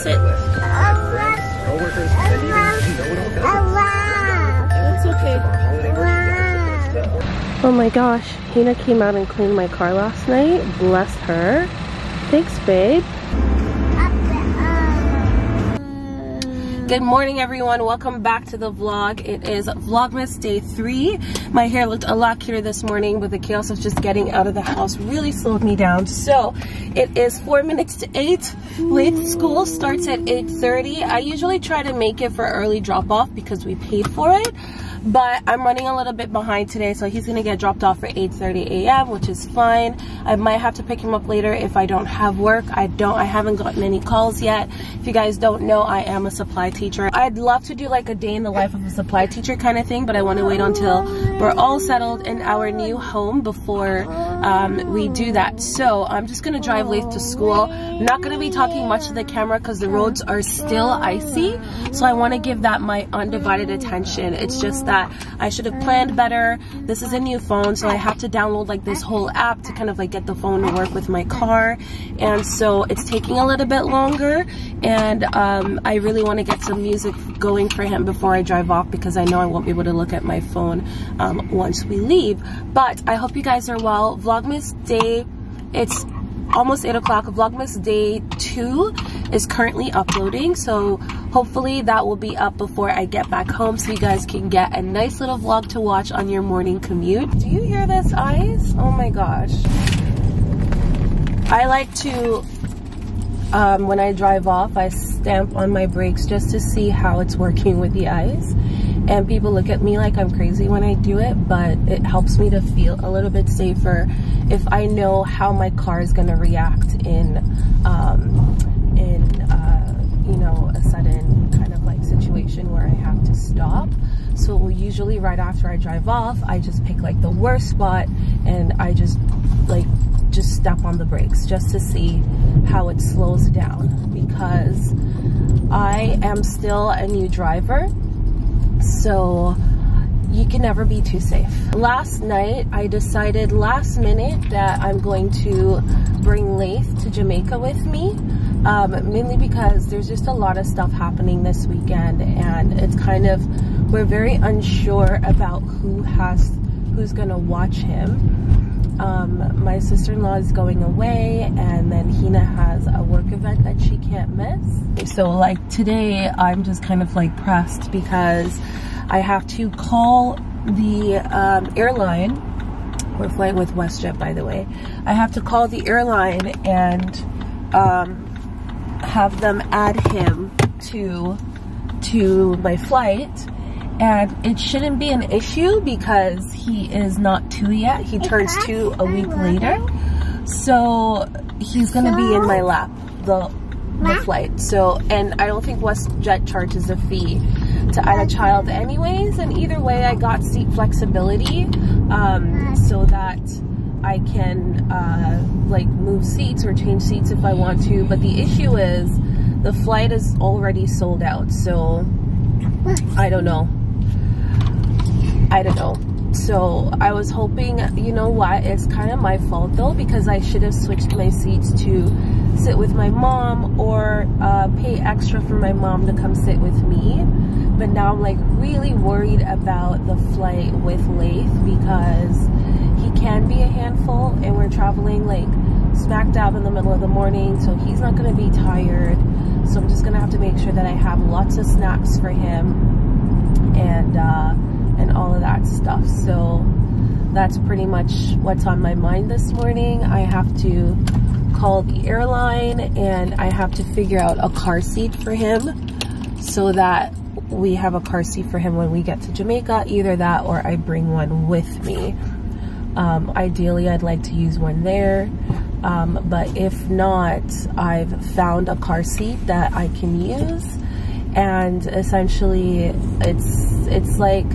sit. It's okay. Oh my gosh, Hina came out and cleaned my car last night. Bless her. Thanks, babe. Good morning, everyone. Welcome back to the vlog. It is Vlogmas day 3. My hair looked a lot cuter this morning, but the chaos of just getting out of the house really slowed me down. So it is 4 minutes to 8. Late school starts at 8:30. I usually try to make it for early drop off because we paid for it, but I'm running a little bit behind today, so he's gonna get dropped off for 8:30 a.m., which is fine. I might have to pick him up later if I don't have work. I haven't gotten any calls yet. If you guys don't know, I am a supply teacher. I'd love to do like a day in the life of a supply teacher kind of thing, but I want to wait until we're all settled in our new home before we do that. So I'm just gonna drive Leif to school. I'm not gonna be talking much to the camera because the roads are still icy, so I want to give that my undivided attention. It's just that I should have planned better. This is a new phone, so I have to download like this whole app to kind of like get the phone to work with my car, and so it's taking a little bit longer, and I really want to get some music going for him before I drive off because I know I won't be able to look at my phone once we leave. But I hope you guys are well. Vlogmas day, it's almost 8 o'clock. Vlogmas day 2 is currently uploading, so hopefully that will be up before I get back home so you guys can get a nice little vlog to watch on your morning commute. Do you hear this ice? Oh my gosh. I like to, when I drive off, I stamp on my brakes just to see how it's working with the ice. And people look at me like I'm crazy when I do it, but it helps me to feel a little bit safer if I know how my car is gonna react in you know, a sudden kind of like situation where I have to stop. So usually right after I drive off, I just pick like the worst spot and I just step on the brakes just to see how it slows down, because I am still a new driver, so you can never be too safe. Last night, I decided last minute that I'm going to bring Leif to Jamaica with me, mainly because there's just a lot of stuff happening this weekend, and it's kind of, we're very unsure about who's gonna watch him. My sister-in-law is going away, and then Hina has a work event that she can't miss. So like today, I'm just kind of like pressed because I have to call the airline. We're flying with WestJet, by the way. I have to call the airline and have them add him to my flight. And it shouldn't be an issue because he is not 2 yet. He turns 2 a week later. So he's gonna be in my lap, the flight. So, and I don't think WestJet charges a fee to add a child anyways. And either way, I got seat flexibility so that I can like move seats or change seats if I want to. But the issue is the flight is already sold out. So I don't know. So I was hoping, you know what, it's kind of my fault though, because I should have switched my seats to sit with my mom or pay extra for my mom to come sit with me. But now I'm like really worried about the flight with Leif because he can be a handful, and we're traveling like smack dab in the middle of the morning, so he's not going to be tired. So I'm just going to have to make sure that I have lots of snacks for him and all of that stuff. So that's pretty much what's on my mind this morning. I have to call the airline and I have to figure out a car seat for him so that we have a car seat for him when we get to Jamaica. Either that or I bring one with me. Ideally, I'd like to use one there. But if not, I've found a car seat that I can use. And essentially, it's like,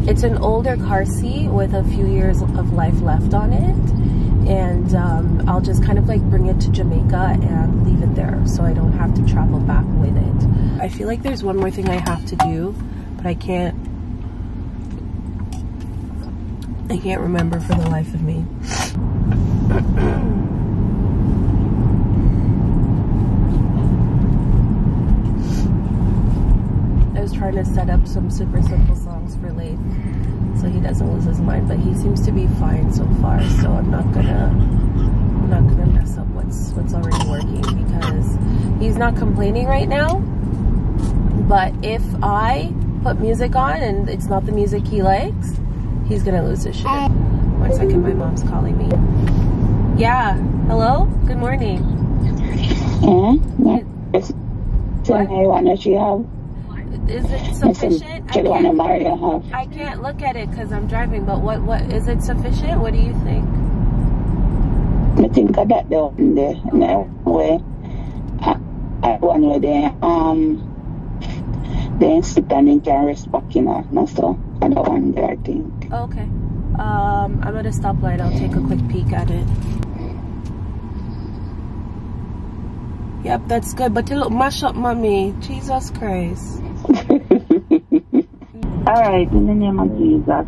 it's an older car seat with a few years of life left on it, and I'll just kind of like bring it to Jamaica and leave it there so I don't have to travel back with it. I feel like there's one more thing I have to do, but I can't remember for the life of me. trying to set up some super simple songs for Laith so he doesn't lose his mind, but he seems to be fine so far, so I'm not gonna mess up what's already working, because he's not complaining right now. But if I put music on and it's not the music he likes, he's gonna lose his shit. 1 second, my mom's calling me. Yeah, hello? Good morning. Is it sufficient? I can't look at it because I'm driving, but what is it sufficient? What do you think? I think that the way I want where they independent can respect, you know, so I don't want there, I think. Okay. I'm at a stoplight. I'll take a quick peek at it. Yep, that's good. But to mash up, mommy. Jesus Christ. Alright, in the name of Jesus.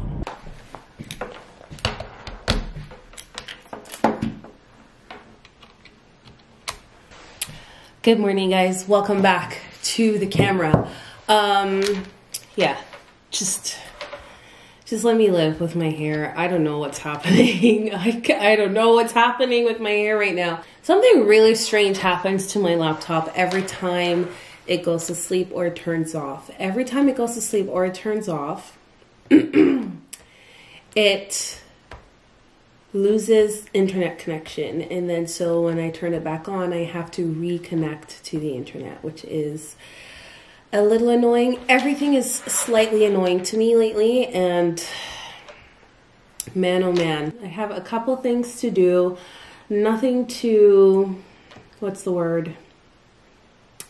Good morning, guys. Welcome back to the camera. Yeah, just let me live with my hair. I don't know what's happening. I don't know what's happening with my hair right now. Something really strange happens to my laptop every time it goes to sleep or it turns off. Every time it goes to sleep or it turns off, it loses internet connection. And then so when I turn it back on, I have to reconnect to the internet, which is a little annoying. Everything is slightly annoying to me lately, and man, oh man, I have a couple things to do. Nothing too, what's the word?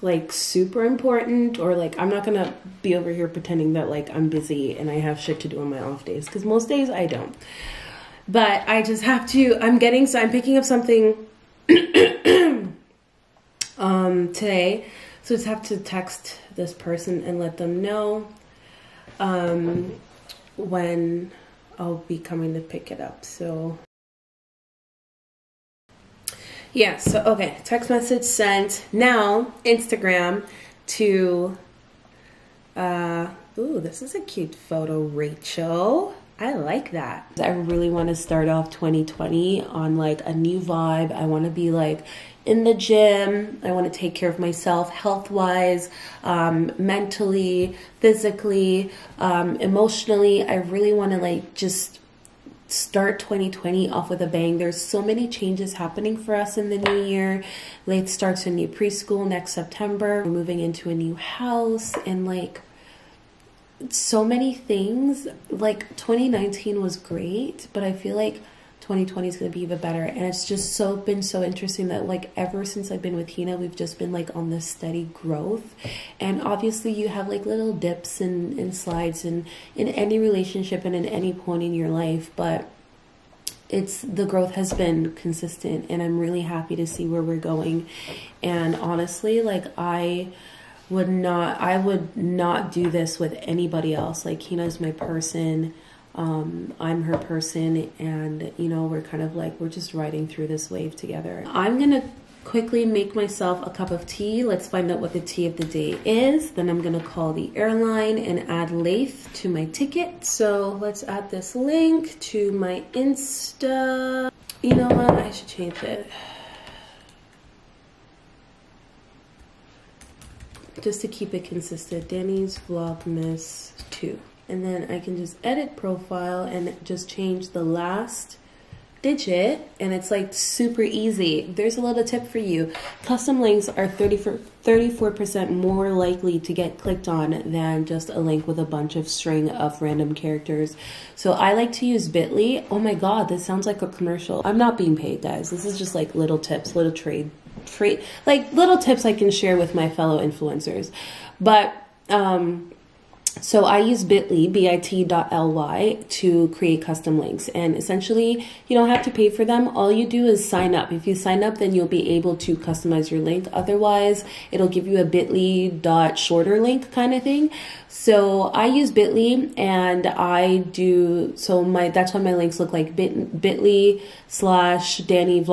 Like super important, or like I'm not gonna be over here pretending that like I'm busy and I have shit to do on my off days, because most days I don't. But I just have to, I'm picking up something today. So I just have to text this person and let them know when I'll be coming to pick it up. So yeah, so okay, text message sent. Now Instagram to ooh, this is a cute photo, Rachel. I like that. I really want to start off 2020 on like a new vibe. I want to be like in the gym. I want to take care of myself health-wise, mentally, physically, emotionally. I really want to like just start 2020 off with a bang. There's so many changes happening for us in the new year. Laith starts a new preschool next September. We're moving into a new house, and like so many things. Like 2019 was great, but I feel like 2020 is going to be even better. And it's just been so interesting that like ever since I've been with Hina, we've just been like on this steady growth. And obviously you have like little dips and slides in any relationship and in any point in your life, but the growth has been consistent, and I'm really happy to see where we're going. And honestly, like I would not do this with anybody else. Like Hina's my person, I'm her person, and you know, we're kind of like, we're just riding through this wave together. I'm gonna quickly make myself a cup of tea. Let's find out what the tea of the day is. Then I'm gonna call the airline and add Laith to my ticket. So let's add this link to my Insta. You know what, I should change it just to keep it consistent. Danny's Vlogmas 2. And then I can just edit profile and just change the last digit, and it's like super easy. There's a little tip for you. Custom links are 34% more likely to get clicked on than just a link with a bunch of string of random characters. So I like to use Bitly. Oh my god, this sounds like a commercial. I'm not being paid, guys. This is just like little tips, little trade, like little tips I can share with my fellow influencers. But So I use bit.ly, bit.ly, to create custom links. And essentially, you don't have to pay for them. All you do is sign up. If you sign up, then you'll be able to customize your link. Otherwise, it'll give you a bit.ly.shorter link kind of thing. So I use bit.ly, and I do, so that's why my links look like bit.ly / Danny's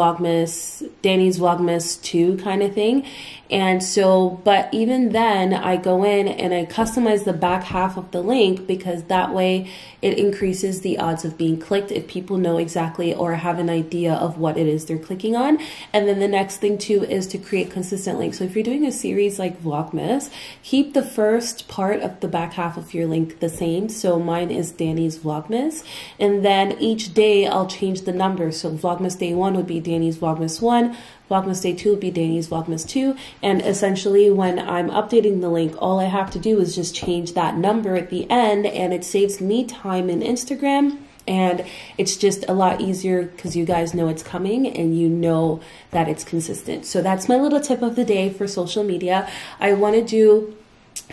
Vlogmas 2 kind of thing. And so, but even then, I go in and I customize the back half of the link, because that way it increases the odds of being clicked if people know exactly or have an idea of what it is they're clicking on. And then the next thing too is to create consistent links. So if you're doing a series like Vlogmas, keep the first part of the back half of your link the same. So mine is Danny's Vlogmas. And then each day I'll change the number. So Vlogmas day 1 would be Danny's Vlogmas 1. Vlogmas day 2 would be Danny's Vlogmas 2. And essentially when I'm updating the link, all I have to do is just change that number at the end, and it saves me time in Instagram. And it's just a lot easier because you guys know it's coming and you know that it's consistent. So that's my little tip of the day for social media. I want to do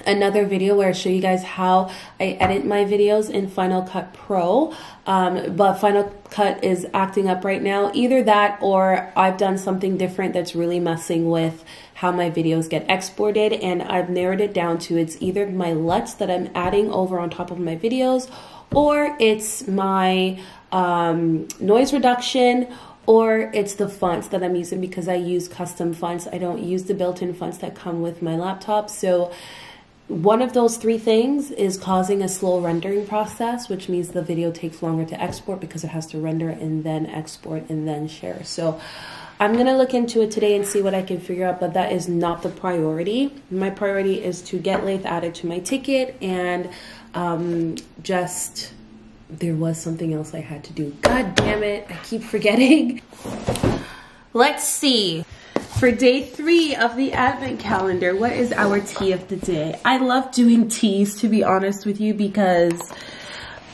another video where I show you guys how I edit my videos in Final Cut Pro, but Final Cut is acting up right now. Either that or I've done something different that's really messing with how my videos get exported, and I've narrowed it down to it's either my LUTs that I'm adding over on top of my videos, or it's my noise reduction, or it's the fonts that I'm using, because I use custom fonts. I don't use the built-in fonts that come with my laptop. So one of those three things is causing a slow rendering process, which means the video takes longer to export because it has to render and then export and then share. So I'm going to look into it today and see what I can figure out, but that is not the priority. My priority is to get Lathe added to my ticket, and there was something else I had to do. God damn it, I keep forgetting. Let's see. For day 3 of the advent calendar, what is our tea of the day? I love doing teas, to be honest with you, because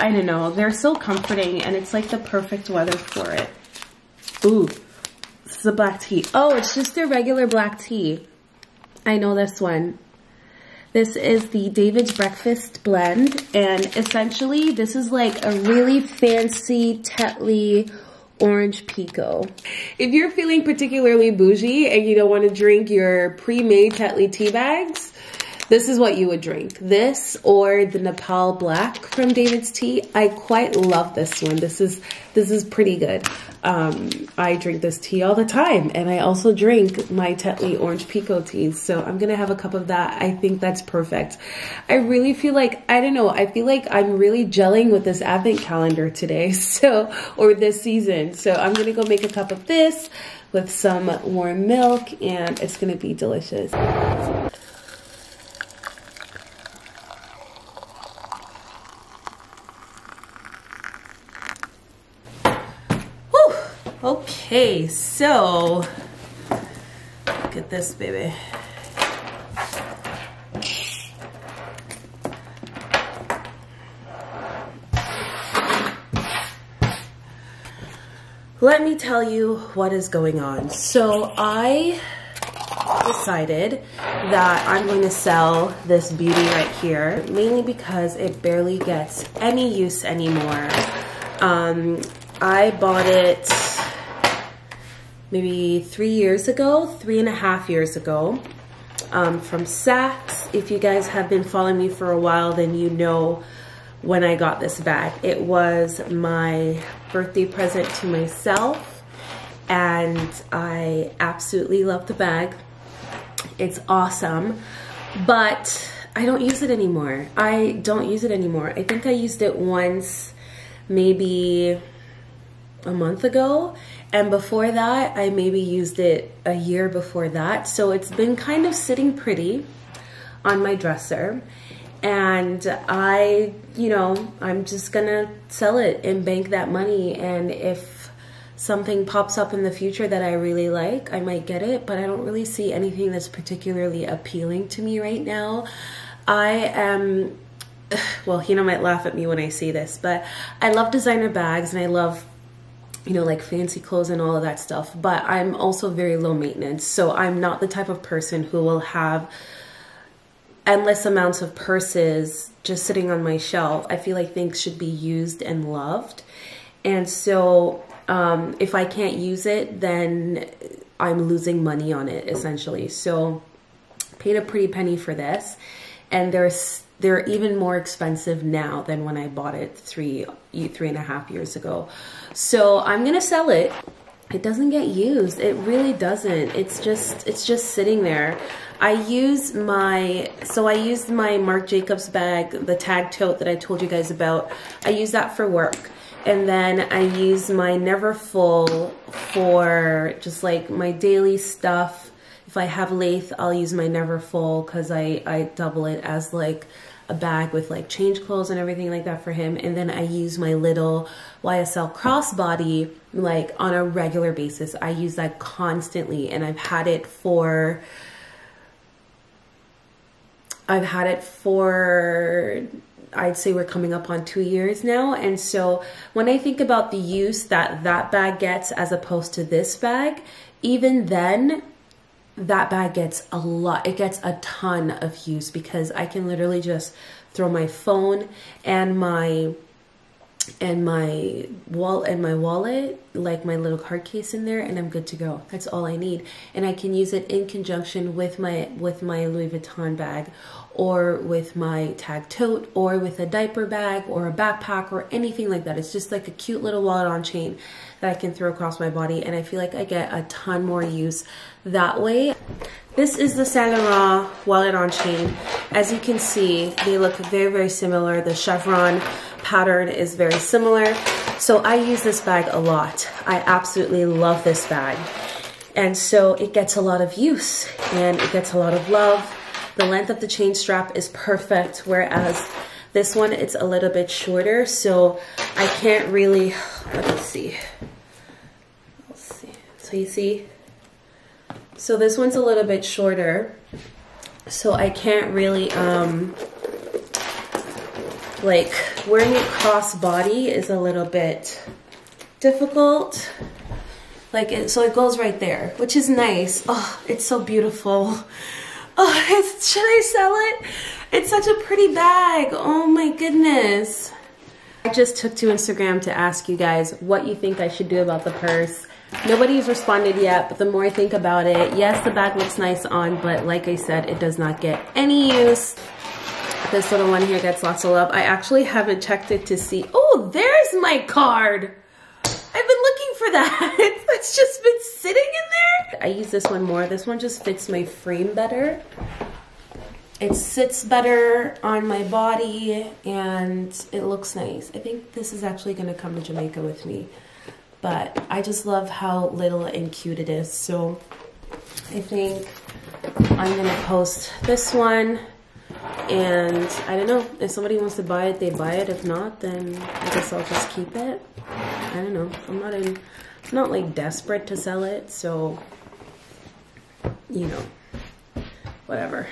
I don't know, they're so comforting and it's like the perfect weather for it. Ooh, this is a black tea. Oh, it's just a regular black tea. I know this one. This is the David's Breakfast blend, and essentially this is like a really fancy Tetley orange pico. If you're feeling particularly bougie and you don't want to drink your pre-made Tetley tea bags, this is what you would drink. This or the Nepal Black from David's Tea. I quite love this one. This is pretty good. I drink this tea all the time, and I also drink my Tetley orange pico teas. So I'm gonna have a cup of that. I think that's perfect. I really feel like, I don't know, I feel like I'm really gelling with this advent calendar today, or this season. So I'm gonna go make a cup of this with some warm milk, and it's gonna be delicious. Okay, so look at this, baby. Let me tell you what is going on. So I decided that I'm going to sell this beauty right here, mainly because it barely gets any use anymore. I bought it maybe 3.5 years ago, from Saks. If you guys have been following me for a while, then you know when I got this bag. It was my birthday present to myself, and I absolutely love the bag. It's awesome, but I don't use it anymore. I think I used it once, maybe a month ago, and before that I maybe used it a year before that. So it's been kind of sitting pretty on my dresser, and I'm just gonna sell it and bank that money, and if something pops up in the future that I really like, I might get it, but I don't really see anything that's particularly appealing to me right now. Well, you might laugh at me when I say this, but I love designer bags and I love, like fancy clothes and all of that stuff, but I'm also very low maintenance. So I'm not the type of person who will have endless amounts of purses just sitting on my shelf. I feel like things should be used and loved. And so if I can't use it, then I'm losing money on it, essentially. So paid a pretty penny for this. And they're even more expensive now than when I bought it three and a half years ago. So I'm gonna sell it. It doesn't get used. It really doesn't. It's just sitting there. I used my Marc Jacobs bag, the tag tote that I told you guys about. I use that for work. And then I use my Neverfull for just like my daily stuff. If I have Laith, I'll use my Neverfull because I double it as like a bag with like change clothes and everything like that for him. And then I use my little YSL crossbody like on a regular basis. I use that constantly, and I've had it for I'd say we're coming up on 2 years now. And so when I think about the use that bag gets as opposed to this bag, even then, that bag gets a lot. It gets a ton of use because I can literally just throw my phone and my wallet, like my little card case in there, and I'm good to go. That's all I need. And I can use it in conjunction with my Louis Vuitton bag, or with my tag tote, or with a diaper bag, or a backpack, or anything like that. It's just like a cute little wallet on chain that I can throw across my body, and I feel like I get a ton more use that way. This is the Saint Laurent wallet on chain. As you can see, they look very, very similar. The chevron pattern is very similar. So I use this bag a lot. I absolutely love this bag. And so it gets a lot of use and it gets a lot of love. The length of the chain strap is perfect, whereas this one, it's a little bit shorter. So I can't really, let me see. Let's see. So you see? So this one's a little bit shorter, so I can't really, like, wearing it cross-body is a little bit difficult. Like, so it goes right there, which is nice. Oh, it's so beautiful. Oh, should I sell it? It's such a pretty bag. Oh my goodness. I just took to Instagram to ask you guys what you think I should do about the purse. Nobody's responded yet, but the more I think about it, yes, the bag looks nice on, but like I said, it does not get any use. This little one here gets lots of love. I actually haven't checked it to see. Oh, there's my card. I've been looking for that. It's just been sitting in there. I use this one more. This one just fits my frame better. It sits better on my body and it looks nice. I think this is actually gonna come to Jamaica with me. But I just love how little and cute it is. So I think I'm gonna post this one, and I don't know, if somebody wants to buy it, they buy it. If not, then I guess I'll just keep it. I don't know. I'm not like desperate to sell it, so you know, whatever.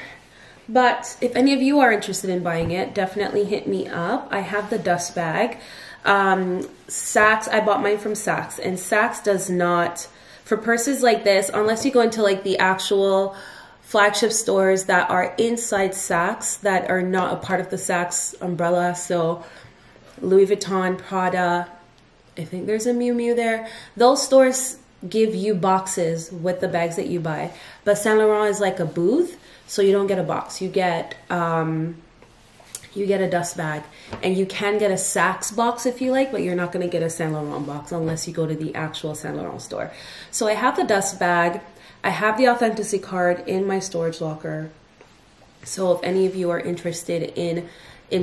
But if any of you are interested in buying it, definitely hit me up. I have the dust bag. Saks, I bought mine from Saks, and Saks does not, for purses like this, unless you go into like the actual flagship stores that are inside Saks, that are not a part of the Saks umbrella, so Louis Vuitton, Prada, I think there's a Miu Miu there. Those stores give you boxes with the bags that you buy, but Saint Laurent is like a booth, so you don't get a box. You get a dust bag, and you can get a Saks box if you like, but you're not going to get a Saint Laurent box unless you go to the actual Saint Laurent store. So I have the dust bag. I have the authenticity card in my storage locker. So if any of you are interested in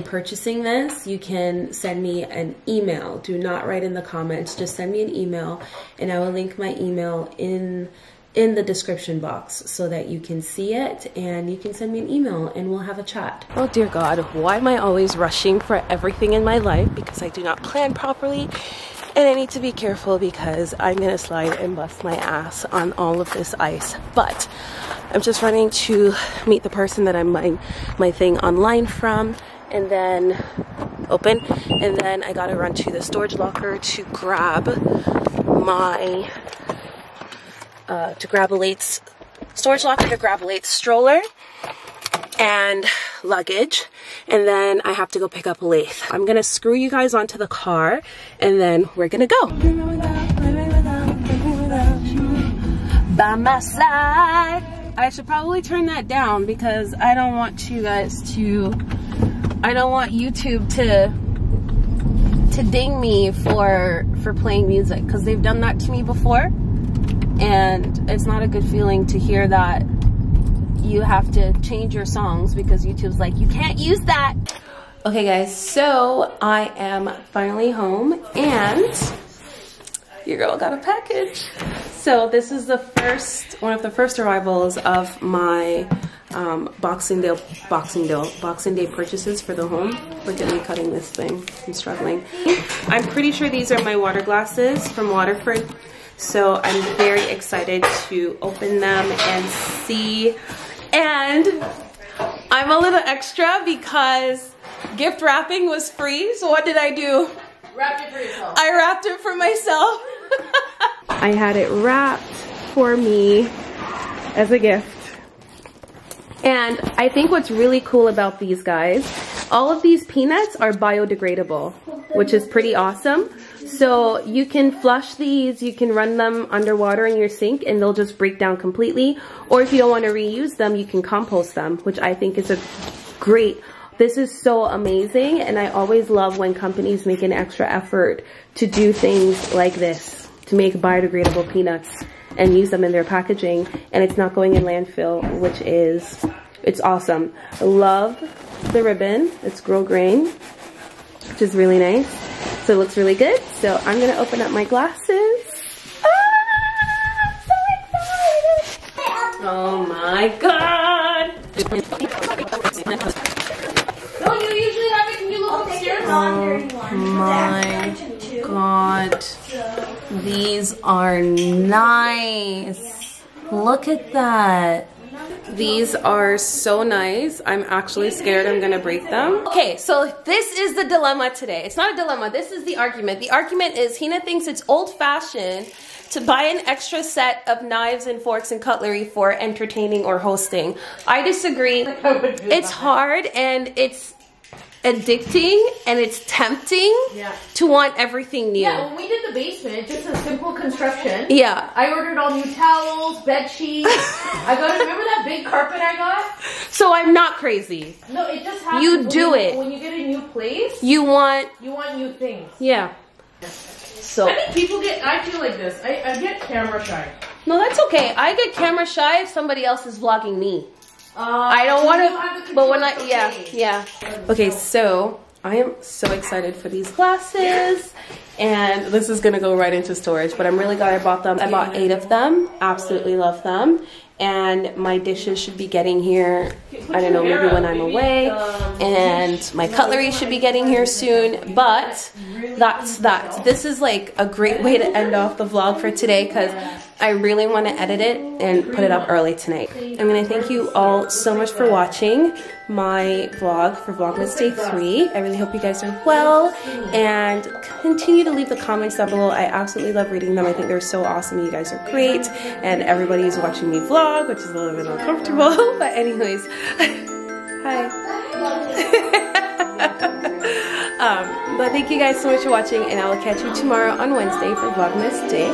purchasing this, you can send me an email. Do not write in the comments. Just send me an email, and I will link my email in the description box so that you can see it, and you can send me an email and we'll have a chat. Oh dear God, why am I always rushing for everything in my life? Because I do not plan properly, and I need to be careful because I'm gonna slide and bust my ass on all of this ice. But I'm just running to meet the person that I'm buying my thing online from, and then open, and then I gotta run to the storage locker to grab my to grab Elate's storage locker, to grab Elate's stroller, and luggage, and then I have to go pick up a lathe. I'm gonna screw you guys onto the car and then we're gonna go. By my side. I should probably turn that down because I don't want you guys to, I don't want YouTube to ding me for playing music, because they've done that to me before and it's not a good feeling to hear that you have to change your songs because YouTube's like, you can't use that. Okay guys, so I am finally home and your girl got a package. So this is the one of the first arrivals of my Boxing Day purchases for the home. Look at me cutting this thing, I'm struggling. I'm pretty sure these are my water glasses from Waterford. So I'm very excited to open them and see. And I'm a little extra because gift wrapping was free. So what did I do? Wrapped it for yourself. I wrapped it for myself. I had it wrapped for me as a gift. And I think what's really cool about these guys, all of these peanuts are biodegradable, which is pretty awesome. So you can flush these, you can run them underwater in your sink and they'll just break down completely. Or if you don't want to reuse them, you can compost them, which I think is a great. This is so amazing, and I always love when companies make an extra effort to do things like this, to make biodegradable peanuts and use them in their packaging, and it's not going in landfill, which is, it's awesome. I love the ribbon. It's Grow Grain, which is really nice. So it looks really good. So I'm gonna open up my glasses. Ah, I'm so excited! Oh my God! No, you usually have it when you look upstairs. Oh my God. These are nice. Look at that. These are so nice. I'm actually scared I'm gonna break them. Okay, so this is the dilemma today. It's not a dilemma, this is the argument. The argument is Hina thinks it's old-fashioned to buy an extra set of knives and forks and cutlery for entertaining or hosting. I disagree. It's hard and it's addicting and it's tempting to want everything new. Yeah, when we did the basement, just a simple construction. Yeah. I ordered all new towels, bed sheets. Remember that big carpet I got? So I'm not crazy. No, it just happens. You do it. When you get a new place, you want new things. Yeah. So I think people I feel like this. I get camera shy. No, that's okay. I get camera shy if somebody else is vlogging me. I don't want to, but when yeah. Okay, so I am so excited for these glasses, and this is gonna go right into storage, but I'm really glad I bought them. I bought 8 of them, absolutely love them, and my dishes should be getting here, I don't know, maybe when I'm away, and my cutlery should be getting here soon, but that's that. This is like a great way to end off the vlog for today, because I really want to edit it and put it up early tonight. I'm going to thank you all so much for watching my vlog for Vlogmas Day 3. I really hope you guys are well, and continue to leave the comments down below. I absolutely love reading them. I think they're so awesome. You guys are great, and everybody's watching me vlog, which is a little bit uncomfortable, but anyways, hi. But thank you guys so much for watching, and I will catch you tomorrow on Wednesday for Vlogmas Day.